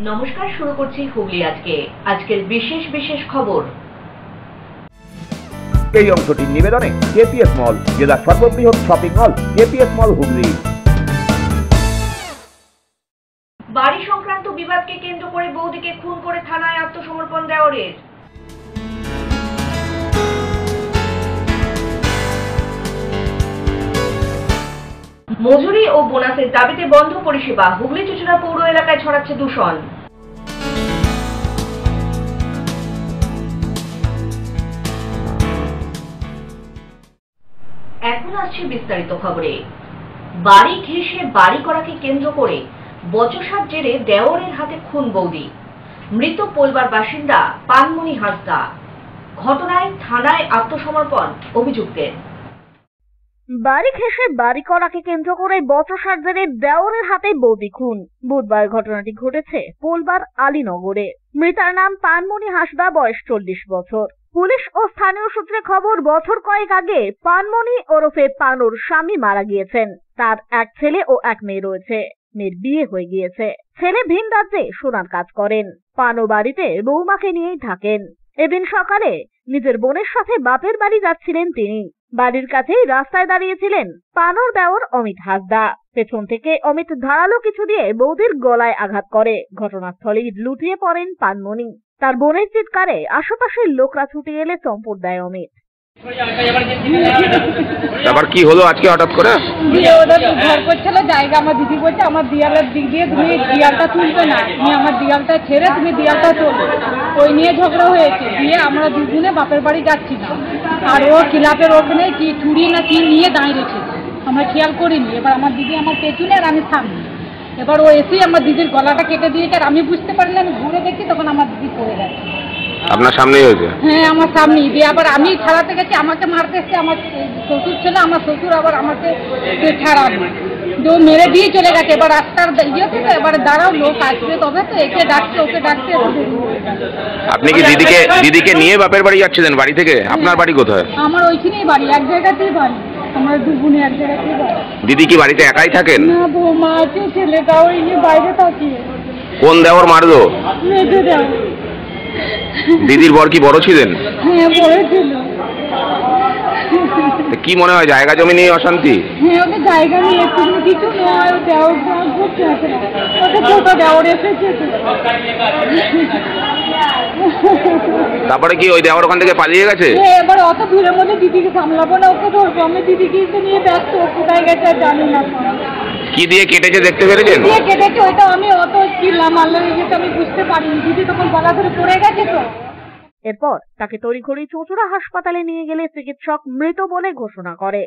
নমস্কার, শুরু করছি হুগলি আজকের বিশেষ বিশেষ খবর। এই অংশটির নিবেদনে কেপিএস মল, জেলার সর্ববৃহৎ শপিং মল কেপিএস মল হুগলি। বাড়ি সংক্রান্ত বিবাদকে কেন্দ্র করে বৌদিকে খুন করে থানায় আত্মসমর্পণ দেওরের। মজুরি ও বোনাসের দাবিতে বন্ধ পরিষেবা, হুগলি চুচুড়া পৌর এলাকায় ছড়াচ্ছে দূষণ। এখন আসছে বিস্তারিত খবরে। বাড়ি ঘেঁষে বাড়ি করাকে কেন্দ্র করে বচসার জেরে দেওরের হাতে খুন বৌদি। মৃত পোলবার বাসিন্দা পানমণি হাঁসদা। ঘটনায় থানায় আত্মসমর্পণ অভিযুক্তের। বাড়ি ঘেঁষে বাড়ি করাকে কেন্দ্র করে বচসার জেরে দেওরের হাতে বৌদি খুন। বুধবার ঘটনাটি ঘটেছে পোলবার আলীনগরে। মৃতার নাম পানমণি হাঁসদা, বয়স 40 বছর। পুলিশ ও স্থানীয় সূত্রে খবর, বছর কয়েক আগে পানমণি ওরফে পানুর স্বামী মারা গিয়েছেন। তার এক ছেলে ও এক মেয়ে রয়েছে। মেয়ের বিয়ে হয়ে গিয়েছে। ছেলে ভিন রাজ্যে সোনার কাজ করেন। পানু বাড়িতে বৌমাকে নিয়েই থাকেন। এদিন সকালে নিজের বোনের সাথে বাপের বাড়ি যাচ্ছিলেন তিনি। বাড়ির কাছেই রাস্তায় দাঁড়িয়েছিলেন পানুর দেওর অমিত হাঁসদা। পেছন থেকে অমিত ধারালো কিছু দিয়ে বৌদির গলায় আঘাত করে। ঘটনাস্থলেই লুটিয়ে পড়েন পানমণি। তার বোনের চিৎকারে আশেপাশের লোকরা ছুটে এলে চম্পট দেয় অমিত। আবার কি হলো আজকে হঠাৎ করে? ওদের ঘর করছিল জায়গা, আমার দিদি বলছে আমার দিয়ালের দিক দিয়ে তুমি দিয়ালটা তুলবে না, তুমি আমার দিয়ালটা ছেড়ে তুমি দিয়ালটা তোলো। ওই নিয়ে ঝগড়া হয়েছে। দিয়ে আমরা দুজনে বাপের বাড়ি যাচ্ছিলাম। আর ও ক্লাবের ওখানে কি চুড়ি না কি নিয়ে দাঁড়িয়ে রেখেছে, আমরা খেয়াল করিনি। এবার আমার দিদি আমার পেছনে আর আমি সামনে। এবার ও এসেই আমার দিদির গলাটা কেটে দিয়েছে। আর আমি বুঝতে পারলাম, আমি ঘুরে দেখি তখন আমার দিদি পড়ে গেছে। আপনার সামনেই হয়েছে? হ্যাঁ, আমার সামনেই। দিয়ে আবার আমি ছাড়াতে গেছি, আমাকে মারতে এসছে আমার শ্বশুর ছিল। আমার শ্বশুর আবার আমাকে ছাড়াবে, যে ও মেরে দিয়ে চলে গেছে। এবার রাস্তার ইয়েতে তো এবার দাঁড়াও, লোক আসবে তবে তো, একে ডাকছে ওকে ডাকছে। আপনি কি দিদিকে নিয়ে বাপের বাড়ি যাচ্ছিলেন বাড়ি থেকে? আপনার বাড়ি কোথায়? আমার ওইখানেই বাড়ি, এক জায়গাতেই বাড়ি। আমরা দু বোনে এক জায়গাতেই বাড়ি। দিদি কি বাড়িতে একাই থাকেন? না, বৌমা আছে, ছেলেটাও এই নিয়ে বাইরে থাকি। কোন দেওর মারলো? মেজো দেওর। দিদির বর কি বড় ছিলেন? হ্যাঁ, বড় ছিল। কি মনে হয় জায়গা জমি নিয়ে অশান্তি? হ্যাঁ, ওকে জায়গা নিয়ে কিছু নয়, দেওর করতে আছে, ওকে ছোট দেওর এসেছে। তারপরে কি ওই দেওর ওখান থেকে পালিয়ে গেছে? এবার অত ভিড়ের মধ্যে দিদিকে সামলাবো না, ওকে ধরবো। আমি দিদিকে নিয়ে ব্যস্ত, কোথায় গেছে আর জানি না। কি দিয়ে কেটেছে দেখতে পেরেছেন? দিয়ে কেটেছে, ওইটা আমি অত চিল্লা মারলে আমি বুঝতে পারিনি। দিদি তখন গলা ধরে পড়ে গেছে তো। এরপর তাকে তড়িঘড়ি চুঁচুড়া হাসপাতালে নিয়ে গেলে চিকিৎসক মৃত বলে ঘোষণা করে।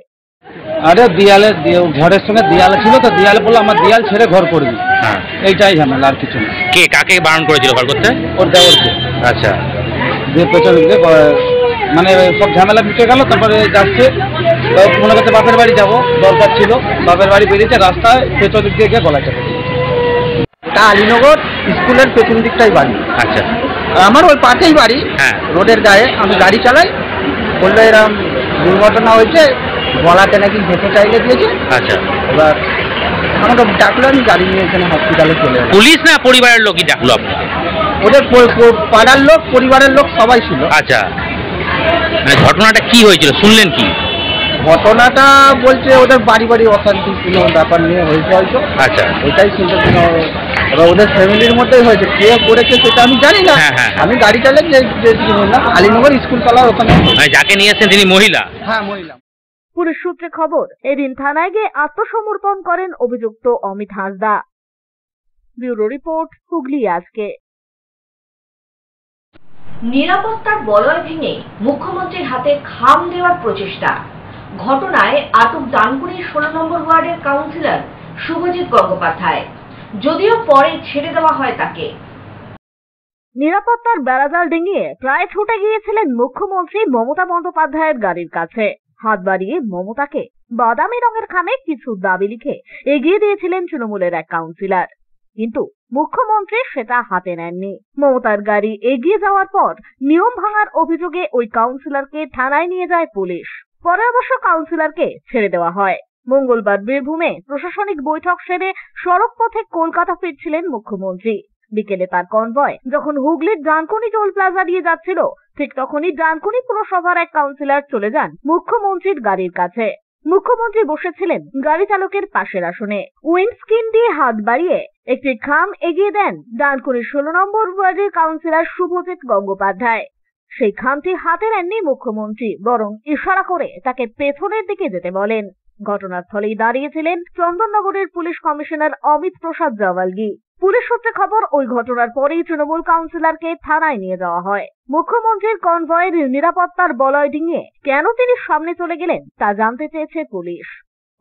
আরে দিয়ালে ঘরের সঙ্গে দিয়ালে ছিল তো, দিয়ালে বললো আমার দিয়াল ছেড়ে ঘর করবি। এইটাই ঝামেলা, আর কিছু না। কে কাকে বারণ করেছিল ঘর করতে? ওর দেওরকে। আচ্ছা, দিয়ে পেছনে দিয়ে মানে সব ঝামেলা মিটে গেল। তারপরে যাচ্ছে, মনে করছে বাপের বাড়ি যাব, দরকার ছিল। বাপের বাড়ি বেরিয়েছে, রাস্তায় পেছন দিক দিয়ে গিয়ে গলায় চাপে দিয়েছে। তা আলীনগর স্কুলের পেছন দিকটাই বাড়ি। আচ্ছা, আমার ওই পাশেই বাড়ি। হ্যাঁ, রোডের গায়ে আমি গাড়ি চালাই। বললো এরকম দুর্ঘটনা হয়েছে, গলাতে নাকি হেঁটে চাইলে দিয়েছে। আচ্ছা, এবার আমাকে ডাকলো, আমি গাড়ি নিয়ে এখানে হসপিটালে চলে এলাম। পুলিশ না পরিবারের লোকই ডাকলো আপনার? ওদের পাড়ার লোক, পরিবারের লোক সবাই ছিল। আচ্ছা, মানে ঘটনাটা কি হয়েছিল শুনলেন কি? ঘটনাটা বলছে ওদের বাড়ি অশান্তি কোনো ব্যাপার নিয়ে হয়েছে হয়তো। আচ্ছা, ওইটাই শুনতে কোনো, এবার ওদের ফ্যামিলির মধ্যেই হয়েছে। কে করেছে সেটা আমি জানি না। আমি গাড়ি চালাই যে বললাম আলীনগর স্কুল তলার ওখানে। যাকে নিয়ে এসেছেন তিনি মহিলা? হ্যাঁ, মহিলা। পুলিশ সূত্রে খবর, এদিন থানায় গিয়ে আত্মসমর্পণ করেন অভিযুক্ত অমিত হাঁসদা। ব্যুরো রিপোর্ট, হুগলি আজকে। নিরাপত্তার বলয় ভেঙে মুখ্যমন্ত্রীর হাতে খাম দেওয়ার প্রচেষ্টা। ঘটনায় আটক ডানকুনির 16 নম্বর ওয়ার্ডের কাউন্সিলর শুভজিৎ গঙ্গোপাধ্যায়, যদিও পরে ছেড়ে দেওয়া হয় তাকে। নিরাপত্তার বেড়াজাল ডিঙিয়ে প্রায় ছুটে গিয়েছিলেন মুখ্যমন্ত্রী মমতা বন্দ্যোপাধ্যায়ের গাড়ির কাছে। হাত বাড়িয়ে মমতাকে বাদামি রঙের খামে কিছু দাবি লিখে এগিয়ে দিয়েছিলেন তৃণমূলের এক কাউন্সিলর। কিন্তু মুখ্যমন্ত্রী সেটা হাতে নেননি। মমতার গাড়ি এগিয়ে যাওয়ার পর নিয়ম ভাঙার অভিযোগে ওই কাউন্সিলরকে থানায় নিয়ে যায় পুলিশ। পরে অবশ্য কাউন্সিলরকে ছেড়ে দেওয়া হয়। মঙ্গলবার বীরভূমে প্রশাসনিক বৈঠক সেরে সড়ক পথে কলকাতা ফিরছিলেন মুখ্যমন্ত্রী। বিকেলে তার কনভয় যখন হুগলির ডানকুনি টোল প্লাজা দিয়ে যাচ্ছিল, ঠিক তখনই ডানকুনি পুরসভার এক কাউন্সিলর চলে যান মুখ্যমন্ত্রীর গাড়ির কাছে। মুখ্যমন্ত্রী বসেছিলেন গাড়ি চালকের পাশের আসনে। উইন্ডস্ক্রিন দিয়ে হাত বাড়িয়ে একটি খাম এগিয়ে দেন ডানকুনির 16 নম্বর ওয়ার্ডের কাউন্সিলর শুভজিৎ গঙ্গোপাধ্যায়। সেই খামটি হাতে নেননি মুখ্যমন্ত্রী, বরং ইশারা করে তাকে পেছনের দিকে যেতে বলেন। ঘটনাস্থলেই দাঁড়িয়েছিলেন চন্দননগরের পুলিশ কমিশনার অমিত প্রসাদ জাওয়ালগি। পুলিশ সূত্রে খবর, ওই ঘটনার পরেই তৃণমূল কাউন্সিলরকে থানায় নিয়ে যাওয়া হয়। মুখ্যমন্ত্রীর কনভয়ের নিরাপত্তার বলয় ডিঙিয়ে কেন তিনি সামনে চলে গেলেন তা জানতে চেয়েছে পুলিশ।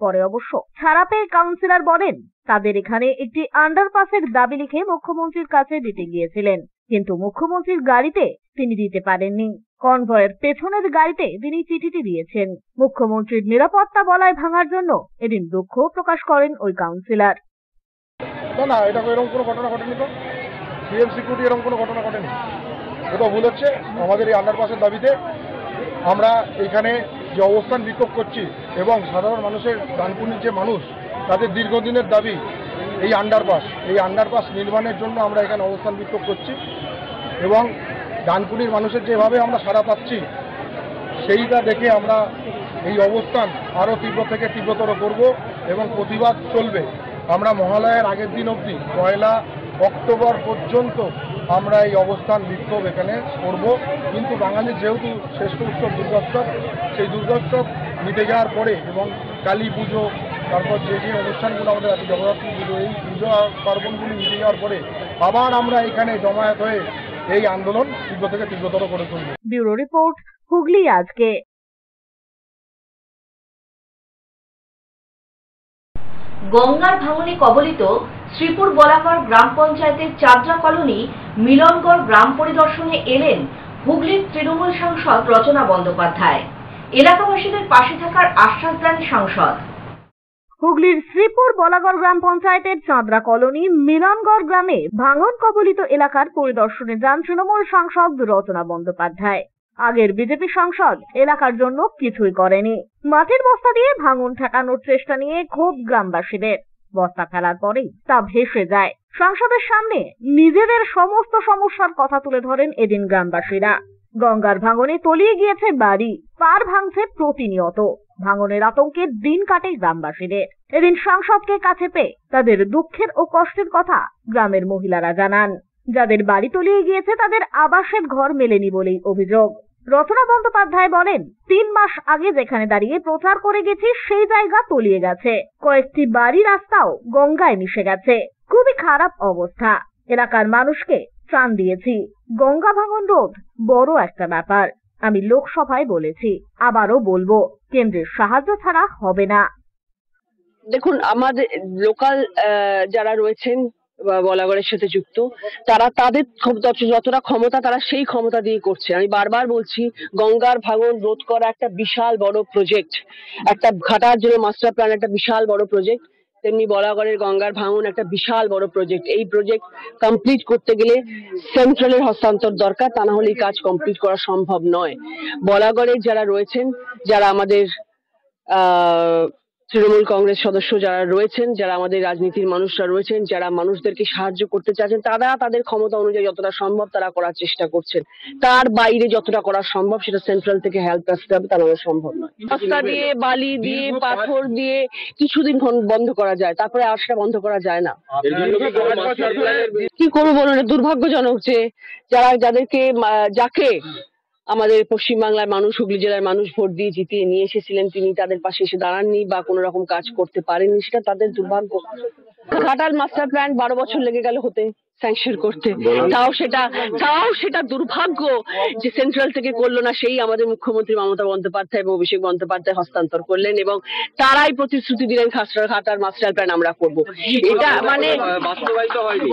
পরে অবশ্য ছাড়া পেয়ে কাউন্সিলর বলেন তাদের এখানে একটি আন্ডারপাসের দাবি লিখে মুখ্যমন্ত্রীর কাছে দিতে গিয়েছিলেন, কিন্তু মুখ্যমন্ত্রীর গাড়িতে তিনি দিতে পারেননি। কনভয়ের পেছনের গাড়িতে তিনি চিঠিটি দিয়েছেন। মুখ্যমন্ত্রীর নিরাপত্তা বলয় ভাঙার জন্য এদিন দুঃখ প্রকাশ করেন ওই কাউন্সিলর। না, এটা এরকম কোনো ঘটনা ঘটেনি, তো সিএম সিকিউরিটি এরকম কোনো ঘটনা ঘটেনি। কোথাও ভুল হচ্ছে। আমাদের এই আন্ডারপাসের দাবিতে আমরা এখানে যে অবস্থান বিক্ষোভ করছি এবং সাধারণ মানুষের, ডানকুনির যে মানুষ, তাদের দীর্ঘদিনের দাবি এই আন্ডারপাস নির্মাণের জন্য আমরা এখানে অবস্থান বিক্ষোভ করছি এবং ডানকুনির মানুষের যেভাবে আমরা সাড়া পাচ্ছি সেইটা দেখে আমরা এই অবস্থান আরও তীব্র থেকে তীব্রতর করব এবং প্রতিবাদ চলবে। আমরা মহালয়ার আগের দিন অবধি 1 অক্টোবর পর্যন্ত আমরা এই অবস্থান বিক্ষোভ এখানে করব। কিন্তু বাঙালির যেহেতু শ্রেষ্ঠ উৎসব দুর্গোৎসব, সেই দুর্গোৎসব মিটে যাওয়ার পরে এবং কালী পুজো, তারপর যে অনুষ্ঠানগুলো আমাদের আছে, জগদ্ধাত্রী পুজো, এই পুজো পার্বণগুলি মিটে যাওয়ার পরে আবার আমরা এখানে জমায়েত হয়ে এই আন্দোলন তীব্র থেকে তীব্রতর করে তুলব। ব্যুরো রিপোর্ট, হুগলি আজকে। গঙ্গার ভাঙনে কবলিত শ্রীপুর বলাগড় গ্রাম পঞ্চায়েতের চাদরা কলোনি মিলনগড় গ্রাম পরিদর্শনে এলেন হুগলির তৃণমূল সাংসদ রচনা বন্দ্যোপাধ্যায়। এলাকাবাসীদের পাশে থাকার আশ্বাস দেন সাংসদ। হুগলির শ্রীপুর বলাগড় গ্রাম পঞ্চায়েতের চাঁদরা কলোনি মিলনগড় গ্রামে ভাঙন কবলিত এলাকার পরিদর্শনে যান তৃণমূল সাংসদ রচনা বন্দ্যোপাধ্যায়। আগের বিজেপি সাংসদ এলাকার জন্য কিছুই করেনি। মাটির বস্তা দিয়ে ভাঙন ঠেকানোর চেষ্টা নিয়ে ক্ষোভ গ্রামবাসীদের। বস্তা ফেলার পরেই তা ভেসে যায়। সাংসদের সামনে নিজেদের সমস্ত সমস্যার কথা তুলে ধরেন এদিন গ্রামবাসীরা। গঙ্গার ভাঙনে তলিয়ে গিয়েছে বাড়ি, পার ভাঙছে প্রতিনিয়ত। ভাঙনের আতঙ্কে দিন কাটে গ্রামবাসীদের। এদিন সাংসদকে কাছে পেয়ে তাদের দুঃখের ও কষ্টের কথা গ্রামের মহিলারা জানান। যাদের বাড়ি তলিয়ে গিয়েছে তাদের আবাসের ঘর মেলেনি বলেই অভিযোগ। রচনা বন্দ্যোপাধ্যায় বলেন, 3 মাস আগে যেখানে দাঁড়িয়ে প্রচার করে গেছি সেই জায়গা তলিয়ে গেছে। কয়েকটি বাড়ি রাস্তাও গঙ্গায় মিশে গেছে। খুবই খারাপ অবস্থা। এলাকার মানুষকে ত্রাণ দিয়েছি। গঙ্গা ভাঙন রোধ বড় একটা ব্যাপার। আমি লোকসভায় বলেছি, আবারও বলবো, কেন্দ্রের সাহায্য ছাড়া হবে না। দেখুন, আমাদের লোকাল যারা রয়েছেন বলাগড়ের সাথে যুক্ত, তারা তাদের যতটা ক্ষমতা তারা সেই ক্ষমতা দিয়ে করছে। আমি বারবার বলছি, গঙ্গার ভাঙন রোধ করা একটা বিশাল বড় প্রজেক্ট, একটা ঘাটার জন্য মাস্টার প্ল্যান একটা বিশাল বড় প্রজেক্ট, তেমনি বলাগড়ের গঙ্গার ভাঙন একটা বিশাল বড় প্রজেক্ট। এই প্রজেক্ট কমপ্লিট করতে গেলে সেন্ট্রালের হস্তান্তর দরকার, তা না হলে এই কাজ কমপ্লিট করা সম্ভব নয়। বলাগড়ের যারা রয়েছেন, যারা আমাদের তৃণমূল কংগ্রেস সদস্য যারা রয়েছেন, যারা আমাদের রাজনীতির মানুষরা রয়েছেন, যারা মানুষদেরকে সাহায্য করতে চাচ্ছেন, তারা তাদের ক্ষমতা অনুযায়ী যতটা সম্ভব তারা করার চেষ্টা করছেন। তার বাইরে যতটা করা সম্ভব সেটা সেন্ট্রাল থেকে হেল্প আসতে হবে, তা নাহলে সম্ভব নয়। রাস্তা দিয়ে, বালি দিয়ে, পাথর দিয়ে কিছুদিন বন্ধ করা যায়, তারপরে আর সেটা বন্ধ করা যায় না। কি করবো বলুন, দুর্ভাগ্যজনক যে যাকে আমাদের পশ্চিমবাংলার মানুষ, হুগলি জেলার মানুষ ভোট দিয়ে জিতিয়ে নিয়ে এসেছিলেন, তিনি তাদের পাশে এসে দাঁড়াননি বা কোনো রকম কাজ করতে পারেননি, সেটা তাদের দুর্ভাগ্য। ঘাটাল মাস্টার প্ল্যান 12 বছর লেগে গেল হতে, স্যাংশন করতে, তাও সেটা দুর্ভাগ্য যে সেন্ট্রাল থেকে করলো না। সেই আমাদের মুখ্যমন্ত্রী মমতা বন্দ্যোপাধ্যায় এবং অভিষেক বন্দ্যোপাধ্যায় হস্তান্তর করলেন এবং তারাই প্রতিশ্রুতি দিলেন ঘাটাল মাস্টার প্ল্যান আমরা করব। এটা মানে বাস্তবায়িত হয়নি।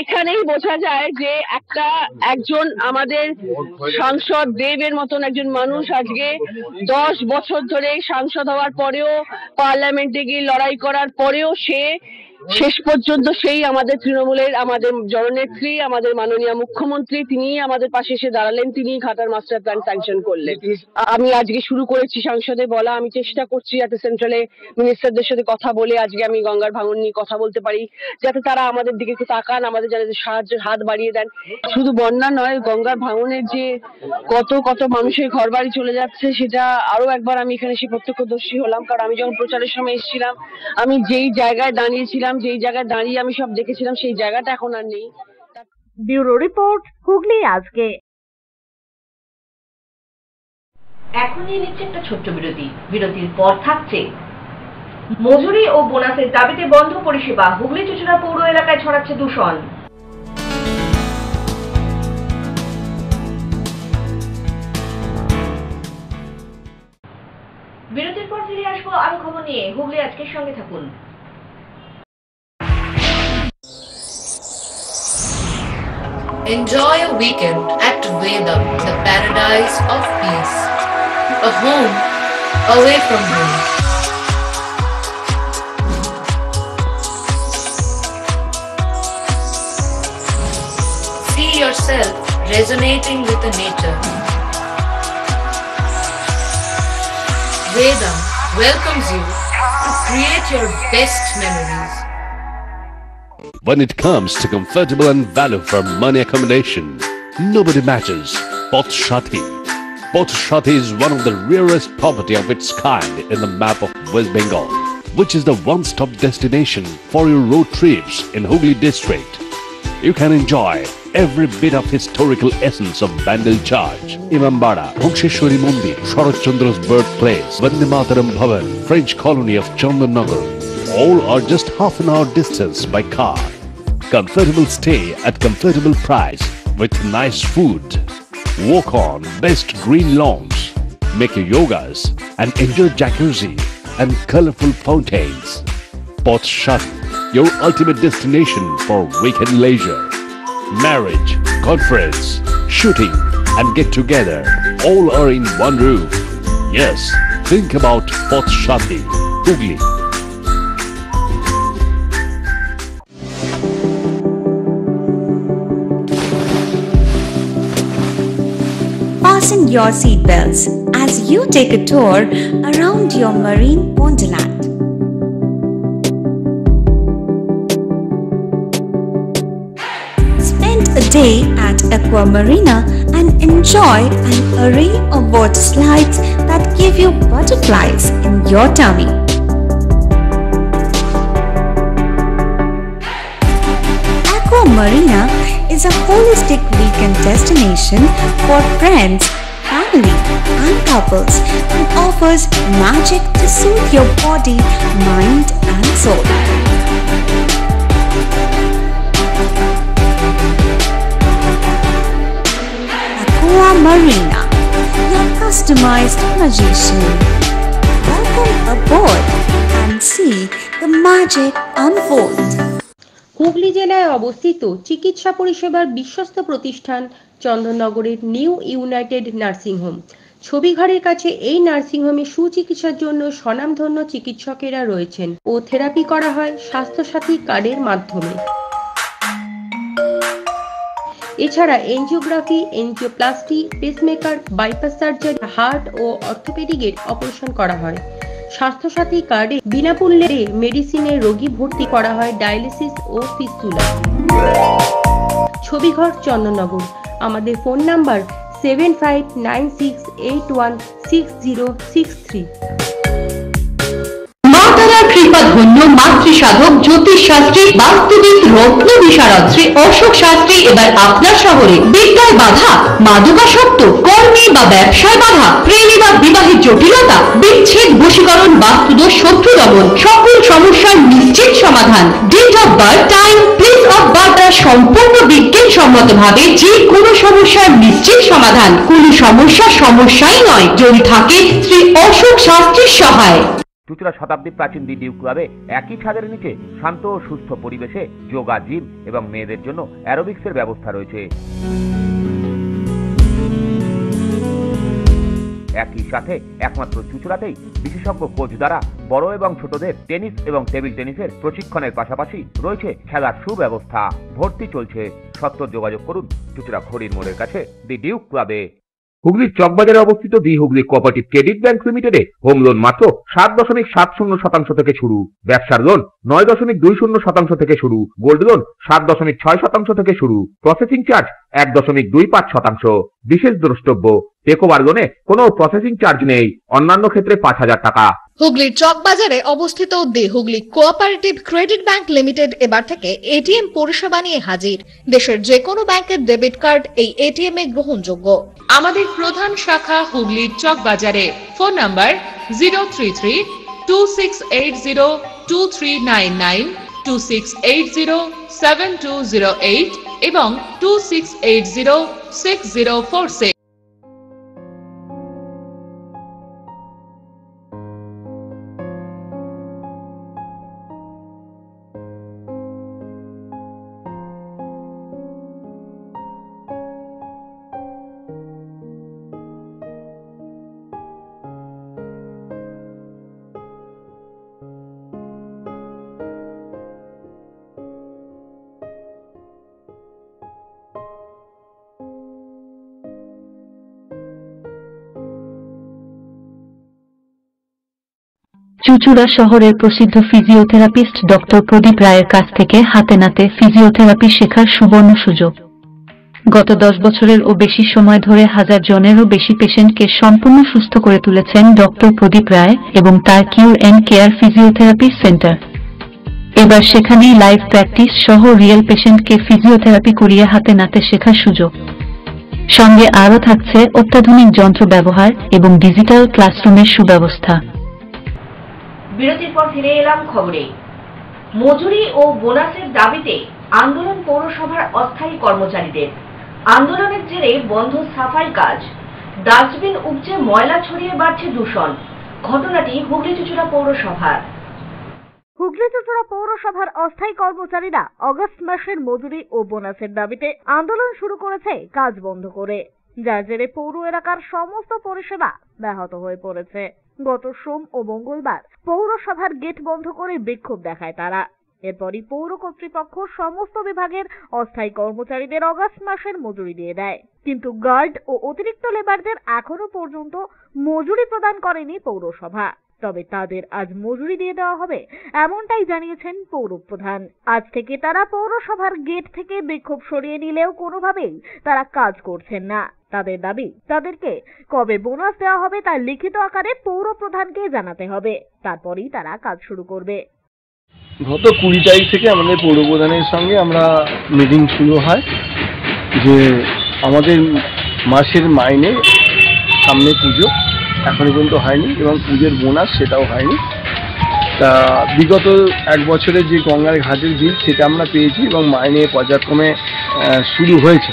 এখানেই বোঝা যায় যে একজন আমাদের সাংসদ দেবের মতন একজন মানুষ আজকে 10 বছর ধরে সাংসদ হওয়ার পরেও, পার্লামেন্টে গিয়ে লড়াই করার পরেও সে শেষ পর্যন্ত সেই আমাদের তৃণমূলের আমাদের জননেত্রী, আমাদের মাননীয় মুখ্যমন্ত্রী, তিনি আমাদের পাশে এসে দাঁড়ালেন, তিনি ঘাটার মাস্টার প্ল্যান স্যাংশন করলেন। আমি আজকে শুরু করেছি সংসদে বলা, আমি চেষ্টা করছি যাতে সেন্ট্রালে মিনিস্টারদের সাথে কথা বলে আজকে আমি গঙ্গার ভাঙন নিয়ে কথা বলতে পারি, যাতে তারা আমাদের দিকে একটু তাকান, আমাদের যাতে সাহায্যের হাত বাড়িয়ে দেন। শুধু বন্যা নয়, গঙ্গার ভাঙনের যে কত কত মানুষের ঘর বাড়ি চলে যাচ্ছে, সেটা আরো একবার আমি এখানে এসে প্রত্যক্ষদর্শী হলাম। কারণ আমি যখন প্রচারের সময় এসেছিলাম, আমি যেই জায়গায় দাঁড়িয়েছিলাম, যেই জায়গায় দাঁড়িয়ে আমি সব দেখেছিলাম, সেই জায়গাটা এখন আর নেই। ব্যুরো রিপোর্ট, হুগলি আজকে। এখনই নিচ্ছে একটা ছোট্ট বিরতি। বিরতির পর থাকছে মজুরি ও বোনাসের দাবিতে বন্ধ পরিষেবা, হুগলি চুঁচুড়া পৌর এলাকায় ছড়াচ্ছে দূষণ। বিরতির পর ফিরে আসবো আরো খবর নিয়ে। হুগলি আজকের সঙ্গে থাকুন। Enjoy a weekend at Vedam, the paradise of peace. A home away from home. See yourself resonating with the nature. Vedam welcomes you to create your best memories. When it comes to comfortable and value for money accommodation, nobody matches Pothshati. Pothshati is one of the rarest property of its kind in the map of West Bengal, which is the one-stop destination for your road trips in Hooghly district. You can enjoy every bit of historical essence of Bandel Church, Imambara, Bhongsheshwari Mandir, Sharat Chandra's birthplace, Vande Mataram Bhavan, French colony of Chandannagar. All are just half an hour distance by car. Comfortable stay at comfortable price with nice food. Walk on best green lawns, make your yogas and enjoy jacuzzi and colorful fountains. Pothshati, your ultimate destination for weekend leisure. Marriage, conference, shooting and get together all are in one roof. Yes, think about Pothshati, Hooghly. Fasten your seatbelts as you take a tour around your marine wonderland. Spend a day at Aqua Marina and enjoy an array of water slides that give you butterflies in your tummy. Aqua Marina is a holistic weekend destination for friends, family and couples and offers magic to soothe your body, mind and soul. Aqua Marina, your customized magician. Welcome aboard and see the magic unfold. Hooghly জেলায় অবস্থিত চিকিৎসা পরিষেবার বিশ্বস্ত প্রতিষ্ঠান চন্দননগরের new United nursing home. ছবিঘরের কাছে এই nursing হোমে সুচিকিৎসার জন্য স্বনামধন্য চিকিৎসকেরা রয়েছেন ও থেরাপি করা হয় স্বাস্থ্যসাথী কার্ডের মাধ্যমে। এছাড়া angiography, angioplasty, pacemaker, bypass surgery, heart ও অর্থোপেডিকের অপারেশন করা হয়। স্বাস্থ্যসাথী কার্ডে বিনামূল্যে মেডিসিনে রোগী ভর্তি করা হয় ডায়ালিসিস ও ফিস্টুলা। ছবিঘর চন্দননগর। আমাদের ফোন নাম্বার 7596816063। কৃপা ধন্য মাতৃ সাধক জ্যোতিষ শাস্ত্রী, বাস্তুবিদ, রত্ন বিশারদ শ্রী অশোক শাস্ত্রী এবার আপনার শহরে। বিদ্যায় বাধা, মাদকাসক্ত, কর্মে বা ব্যবসায় বাধা, প্রেমে বা বিবাহের জটিলতা, বিচ্ছেদ, বশীকরণ, বাস্তুদোষ, শত্রু দমন, সকল সমস্যার নিশ্চিত সমাধান। Date of birth, time, place of birth সম্পূর্ণ বিজ্ঞানসম্মত ভাবে যে কোনো সমস্যার নিশ্চিত সমাধান। কোন সমস্যাই নয় যদি থাকে শ্রী অশোক শাস্ত্রীর সহায়। চুঁচুড়া শতাব্দী প্রাচীন ডিডিউ ক্লাবে একই ছাদের নিচে শান্ত ও সুস্থ পরিবেশে যোগা, জিম এবং মেয়েদের জন্য অ্যারোবিক্সের ব্যবস্থা রয়েছে। একই সাথে একমাত্র চুঁচুড়াতেই বিশেষজ্ঞ কোচ দ্বারা বড় এবং ছোটদের টেনিস এবং টেবিল টেনিসের প্রশিক্ষণের পাশাপাশি রয়েছে খেলার সুব্যবস্থা। ভর্তি চলছে। সত্ত্বর যোগাযোগ করুন চুচুড়া ঘড়ির মোড়ের কাছে দি ডিউক ক্লাবে। হুগলির চকবাজারে অবস্থিত the Hooghly cooperative credit bank লিমিটেডে হোম লোন মাত্র 7.70% থেকে শুরু, ব্যবসার লোন 9.20% থেকে শুরু, গোল্ড লোন 7.6% থেকে শুরু, প্রসেসিং চার্জ 1.25%। বিশেষ দ্রষ্টব্য, টেকওভার লোনে কোনো প্রসেসিং চার্জ নেই, অন্যান্য ক্ষেত্রে 5,000 টাকা। হুগলির চকবাজারে অবস্থিত the Hooghly cooperative credit bank limited এবার থেকে এটিএম পরিষেবা নিয়ে হাজির। দেশের যে কোনো ব্যাংকের ডেবিট কার্ড এই এটিএম এ গ্রহণযোগ্য। আমাদের প্রধান শাখা হুগলির চকবাজারে। ফোন নাম্বার 033-2680-2399, 2680-7208 এবং 2680-6046। চুচুড়া শহরের প্রসিদ্ধ ফিজিওথেরাপিস্ট ডক্টর প্রদীপ রায়ের কাছ থেকে হাতে নাতে ফিজিওথেরাপি শেখার সুবর্ণ সুযোগ। গত 10 বছরের ও বেশি সময় ধরে হাজার জনেরও বেশি পেশেন্টকে সম্পূর্ণ সুস্থ করে তুলেছেন ডক্টর প্রদীপ রায় এবং তার কিউর এন্ড কেয়ার ফিজিওথেরাপি সেন্টার। এবার সেখানেই লাইভ প্র্যাকটিস সহ রিয়েল পেশেন্টকে ফিজিওথেরাপি করিয়ে হাতে নাতে শেখার সুযোগ। সঙ্গে আরও থাকছে অত্যাধুনিক যন্ত্র ব্যবহার এবং ডিজিটাল ক্লাসরুমের সুব্যবস্থা। বিরতির পর ফিরে এলাম খবরে। মজুরি ও বোনাসের দাবিতে আন্দোলন পৌরসভার অস্থায়ী কর্মচারীদের। আন্দোলনের জেরে বন্ধ সাফাই কাজ, ডাস্টবিন উপচে ময়লা ছড়িয়ে বাড়ছে দূষণ। ঘটনাটি হুগলি চুচুড়া পৌরসভার। হুগলি চুচুড়া পৌরসভার অস্থায়ী কর্মচারীরা আগস্ট মাসের মজুরি ও বোনাসের দাবিতে আন্দোলন শুরু করেছে কাজ বন্ধ করে, যার জেরে পৌর এলাকার সমস্ত পরিষেবা ব্যাহত হয়ে পড়েছে। গত সোম ও মঙ্গলবার পৌরসভার গেট বন্ধ করে বিক্ষোভ দেখায় তারা। এরপরই পৌর কর্তৃপক্ষ সমস্ত বিভাগের অস্থায়ী কর্মচারীদের আগস্ট মাসের মজুরি দিয়ে দেয়, কিন্তু গার্ড ও অতিরিক্ত লেবারদের এখনো পর্যন্ত মজুরি প্রদান করেনি পৌরসভা। তবে তাদের আজ মজুরি দিয়ে দেওয়া হবে এমনটাই জানিয়েছেন পৌর প্রধান। আজ থেকে তারা পৌরসভার গেট থেকে বিক্ষোভ সরিয়ে নিলেও কোনোভাবেই তারা কাজ করছেন না। তাদের দাবি, তাদেরকে কবে বোনাস দেওয়া হবে তা লিখিত আকারে পৌর প্রধানকে জানাতে হবে, তারপরেই তারা কাজ শুরু করবে। গত 20 তারিখ থেকে আমাদের পৌর প্রধানের সঙ্গে আমরা মিটিং শুরু হয় যে আমাদের মাসের মাইনে, সামনে পুজো এখনো পর্যন্ত হয়নি এবং পুজোর বোনাস সেটাও হয়নি। তা বিগত 1 বছরের যে গঙ্গার ঘাটের বিল সেটা আমরা পেয়েছি এবং মাইনে পর্যায়ক্রমে শুরু হয়েছে।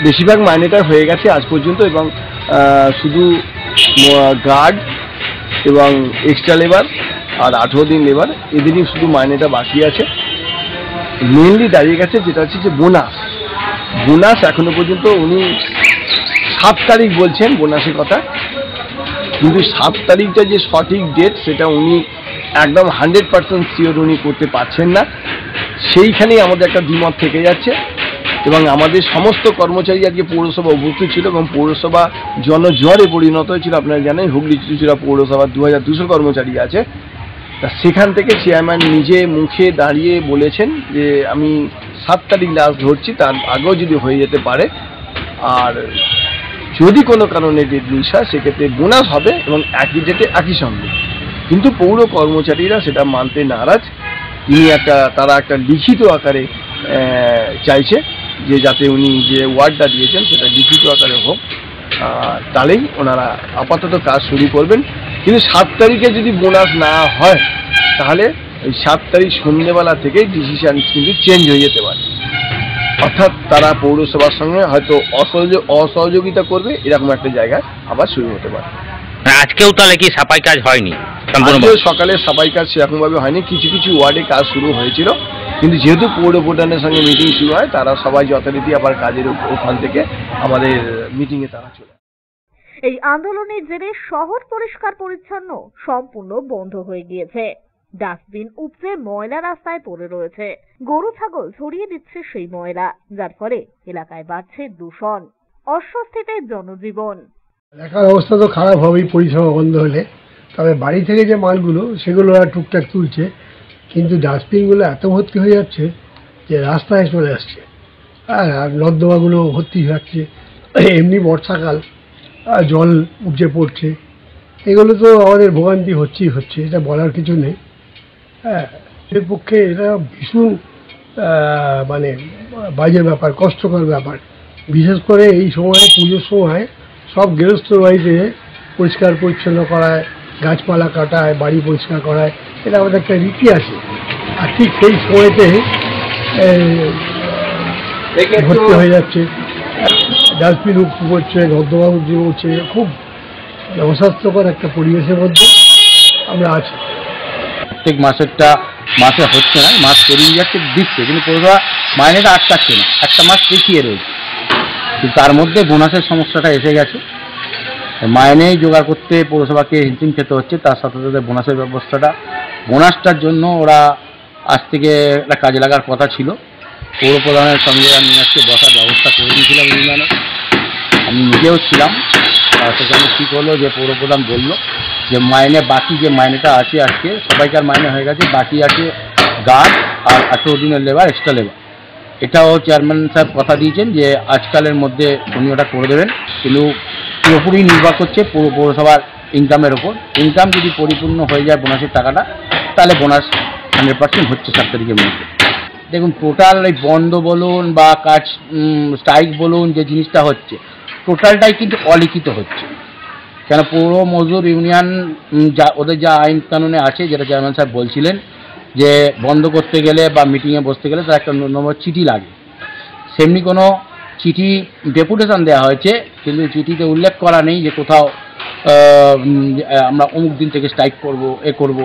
বেশিরভাগ মাইনেটা হয়ে গেছে আজ পর্যন্ত এবং শুধু গার্ড এবং এক্সট্রা লেবার আর 18 দিন লেবার এদেরই শুধু মাইনেটা বাকি আছে। মেনলি দাঁড়িয়ে গেছে যেটা হচ্ছে যে বোনাস এখনো পর্যন্ত উনি 7 তারিখ বলছেন বোনাসের কথা, কিন্তু 7 তারিখটা যে সঠিক ডেট সেটা উনি একদম 100% শিওর উনি করতে পারছেন না। সেইখানেই আমাদের একটা দ্বিমত থেকে যাচ্ছে এবং আমাদের সমস্ত কর্মচারী আজকে পৌরসভা উপস্থিত ছিল এবং পৌরসভা জনজ্বরে পরিণত হয়েছিল। আপনারা জানেন হুগলি চুচুড়া পৌরসভা 2200 কর্মচারী আছে। তা সেখান থেকে চেয়ারম্যান নিজে মুখে দাঁড়িয়ে বলেছেন যে আমি 7 তারিখ লাস্ট ধরছি, তার আগেও যদি হয়ে যেতে পারে, আর যদি কোনো কারণে ডেট মিস হয় সেক্ষেত্রে বোনাস হবে এবং একই ডেটে একই সঙ্গে। কিন্তু পৌর কর্মচারীরা সেটা মানতে নারাজ। তারা একটা লিখিত আকারে চাইছে যে যাতে উনি যে ওয়ার্ডটা দিয়েছেন সেটা লিখিত আকারে হোক, তাহলেই ওনারা আপাতত কাজ শুরু করবেন। কিন্তু 7 তারিখে যদি বোনাস না হয় তাহলে ওই 7 তারিখ সন্ধ্যেবেলা থেকেই ডিসিশন কিন্তু চেঞ্জ হয়ে যেতে পারে। অর্থাৎ তারা পৌরসভার সঙ্গে হয়তো অসহযোগিতা করবে, এরকম একটা জায়গায় আবার শুরু হতে পারে। আজকেও তাহলে কি সাফাই কাজ হয়নি? সকালে সাফাই কাজ সেরকমভাবে হয়নি, কিছু কিছু ওয়ার্ডে কাজ শুরু হয়েছিল, কিন্তু যেহেতু পৌর প্রধানের সঙ্গে মিটিং শুরু হয় তারা সবাই যথারীতি আবার কাজের ওখান থেকে আমাদের মিটিংয়ে তারা চলে। এই আন্দোলনের জেরে শহর পরিষ্কার পরিচ্ছন্ন সম্পূর্ণ বন্ধ হয়ে গিয়েছে। ডাস্টবিন উপচে ময়লা রাস্তায় পড়ে রয়েছে, গরু ছাগল ছড়িয়ে দিচ্ছে সেই ময়লা, যার ফলে এলাকায় বাড়ছে দূষণ, অস্বস্তিতে জনজীবন। এলাকার অবস্থা তো খারাপ হবেই পরিষেবা বন্ধ হলে। তবে বাড়ি থেকে যে মালগুলো সেগুলো ওরা টুকটাক তুলছে, কিন্তু ডাস্টবিনগুলো এত ভর্তি হয়ে যাচ্ছে যে রাস্তায় চলে আসছে, আর নর্দমাগুলো ভর্তি হয়ে যাচ্ছে। এমনি বর্ষাকাল, জল উপচে পড়ছে, এগুলো তো আমাদের ভোগান্তি হচ্ছে, এটা বলার কিছু নেই। হ্যাঁ, এর পক্ষে এটা ভীষণ মানে বাজে ব্যাপার, কষ্টকর ব্যাপার। বিশেষ করে এই সময়, পুজোর সময় সব গৃহস্থ বাড়িতে পরিষ্কার পরিচ্ছন্ন করায়, গাছপালা কাটায়, বাড়ি পরিষ্কার করায়, এটা আমাদের একটা রীতি আছে। আর ঠিক সেই সময়তে ভর্তি হয়ে যাচ্ছে, ডাস্টবিন উপচে পড়ছে, নর্দমা উপচে পড়ছে, খুব অস্বাস্থ্যকর একটা পরিবেশের মধ্যে আমরা আছি। প্রত্যেক মাসে হচ্ছে না, মাস পেরিয়ে যাচ্ছে, দিচ্ছে, কিন্তু পৌরসভা মাইনেটা আটকাচ্ছে না, একটা মাস পিছিয়ে রয়েছে। কিন্তু তার মধ্যে বোনাসের সমস্যাটা এসে গেছে, মাইনে জোগাড় করতে পৌরসভাকে হিমশিম খেতে হচ্ছে। তার সাথে সাথে বোনাসের বোনাসটার জন্য ওরা আজ থেকে একটা কাজে লাগার কথা ছিল। পৌর প্রধানের সঙ্গে আমি আজকে বসার ব্যবস্থা করে দিয়েছিলাম ইউনিয়নে, আমি নিজেও ছিলাম। সেখানে ঠিক হলো যে পৌর প্রধান বললো যে মাইনে বাকি যে মাইনেটা আছে, আজকে সবাইকার মাইনে হয়ে গেছে, বাকি আছে গার্ড আর 18 দিনের লেবার, এক্সট্রা লেবার। এটাও চেয়ারম্যান সাহেব কথা দিয়েছেন যে আজকালের মধ্যে উনি ওটা করে দেবেন, কিন্তু পুরোপুরি নির্ভর করছে পৌরসভার ইনকামের ওপর। ইনকাম যদি পরিপূর্ণ হয়ে যায় বোনাসের টাকাটা, তাহলে বোনাস 100% হচ্ছে 7 তারিখের মধ্যে। দেখুন, টোটাল এই বন্ধ বলুন বা কাজ স্ট্রাইক বলুন, যে জিনিসটা হচ্ছে টোটালটাই কিন্তু অলিখিত হচ্ছে। কেন, পৌর মজদুর ইউনিয়ন ওদের যা আইন কানুনে আছে, যেটা চেয়ারম্যান সাহেব বলছিলেন যে বন্ধ করতে গেলে বা মিটিংয়ে বসতে গেলে তার একটা নম্বর চিঠি লাগে, সেমনি কোনো চিঠি ডেপুটেশন দেওয়া হয়েছে, কিন্তু চিঠিতে উল্লেখ করা নেই যে কোথাও আমরা অমুক দিন থেকে স্ট্রাইক করব, করব,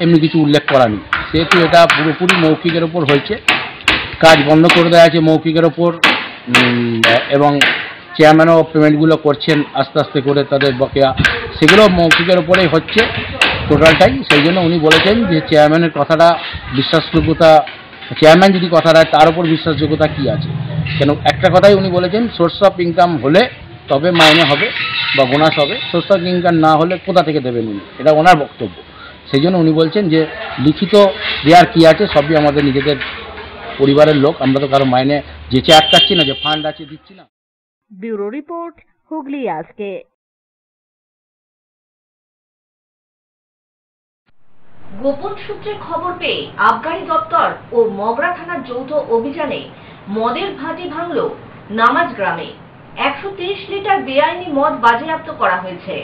এমনি কিছু উল্লেখ করা নেই। সেহেতু এটা পুরোপুরি মৌখিকের ওপর হয়েছে, কাজ বন্ধ করে দেওয়া আছে মৌখিকের ওপর, এবং চেয়ারম্যানও পেমেন্টগুলো করছেন আস্তে আস্তে করে তাদের বকেয়া, সেগুলো মৌখিকের ওপরেই হচ্ছে টোটালটাই। সেই জন্য উনি বলেছেন যে চেয়ারম্যানের কথাটা বিশ্বাসযোগ্যতা, চেয়ারম্যান যদি কথা দেয় তার উপর বিশ্বাসযোগ্যতা কী আছে। কেন, একটা কথাই উনি বলেছেন, সোর্স অফ ইনকাম হলে তবে মাইনে হবে বা বোনাস হবে, সোর্স অফ ইনকাম না হলে কোথা থেকে দেবেন উনি, এটা ওনার বক্তব্য। সেই জন্য উনি বলছেন যে লিখিত দেওয়ার কী আছে, সবই আমাদের নিজেদের পরিবারের লোক, আমরা তো কারো মাইনে যেচে আটকাচ্ছি না, যে ফান্ড আছে দিচ্ছি না। ব্যুরো রিপোর্ট, হুগলি আজকে। গোপন সূত্রে খবর পেয়ে আবগারি দপ্তর ও মগরা থানার যৌথ অভিযানে মদের ভাটি ভাঙল নামাজ গ্রামে। 130 লিটার বেআইনি মদ বাজেয়াপ্ত করা হয়েছে।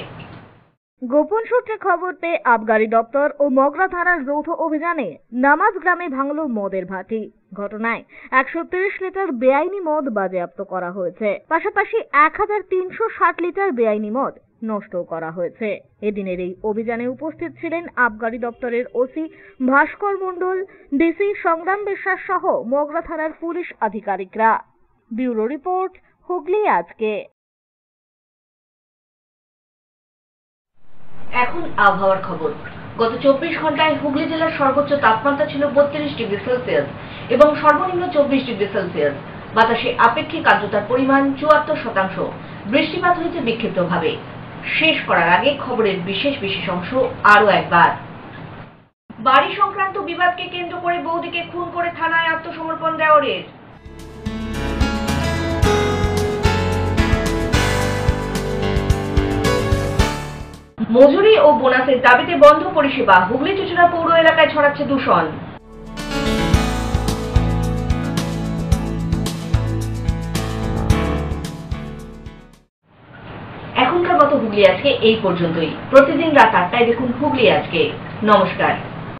গোপন সূত্রে খবর পেয়ে আবগারি দপ্তর ও মগরা থানার যৌথ অভিযানে নামাজ গ্রামে ভাঙল মদের ভাটি। ঘটনায় 130 লিটার বেআইনি মদ বাজেয়াপ্ত করা হয়েছে, পাশাপাশি 1360 লিটার বেআইনি মদ নষ্ট করা হয়েছে। এদিনের এই অভিযানে উপস্থিত ছিলেন আবগারি দপ্তরের ওসি ভাস্কর মণ্ডল, ডিসি সংগ্রাম বিশ্বাস সহ মগরা থানার পুলিশ আধিকারিকরা। ব্যুরো রিপোর্ট, হুগলি আজকে। এখন আবহাওয়ার খবর। গত 24 ঘন্টায় হুগলি জেলার সর্বোচ্চ তাপমাত্রা ছিল 32 ডিগ্রি সেলসিয়াস এবং সর্বনিম্ন 24 ডিগ্রি সেলসিয়াস। বাতাসে আপেক্ষিক আর্দ্রতার পরিমাণ 74%। বৃষ্টিপাত হয়েছে বিক্ষিপ্তভাবে। শেষ করার আগে খবরের বিশেষ অংশ আরো একবার। বাড়ি সংক্রান্ত বিবাদকে কেন্দ্র করে বৌদিকে খুন করে থানায় আত্মসমর্পণ দেওরের। মজুরি ও বোনাসের দাবিতে বন্ধ পরিষেবা। হুগলি চুচুড়া পৌর এলাকায় ছড়াচ্ছে দূষণ। এখনকার মতো হুগলি আজকে এই পর্যন্তই। প্রতিদিন রাত 8টায় দেখুন হুগলি আজকে। নমস্কার।